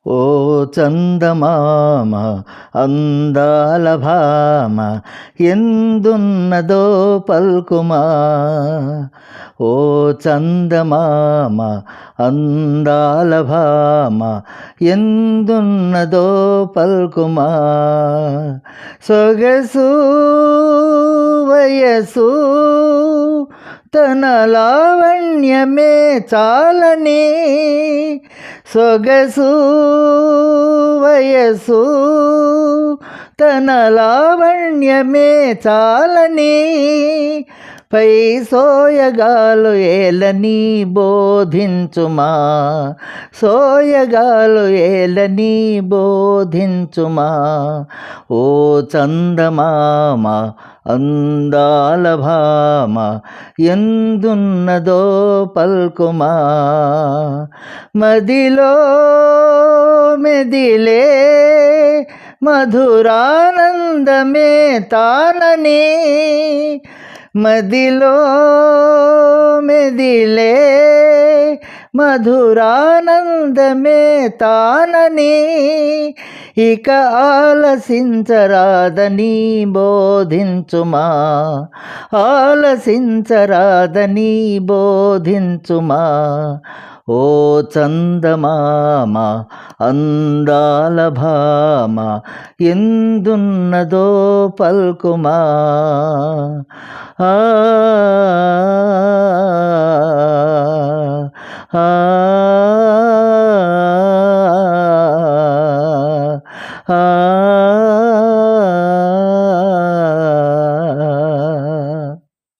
ఓ చందమామ అందాల భామ ఎందున్నదో పల్కుమా. ఓ చందమామ అందాల భామ ఎందున్నదో పల్కుమా. సొగసు వయసు తన లావణ్యమే చాలని. సొగసు వయసు తన లావణ్యమే చాలని. పై సోయగాలు ఏలని బోధించుమా. సోయగాలు ఏలని బోధించుమా. ఓ చందమామ అందాల భామ ఎందున్నదో పల్కుమా. మదిలో మెదిలే మధురానందమే తానని. మదిలో మెదిలే మధురానందమే తానని. ఇక ఆలసించరాదని బోధించుమా. ఆలసించరాదని బోధించుమా. ఓ చందమామ అందాల భామ ఎందున్నదో పల్కుమా. ఆ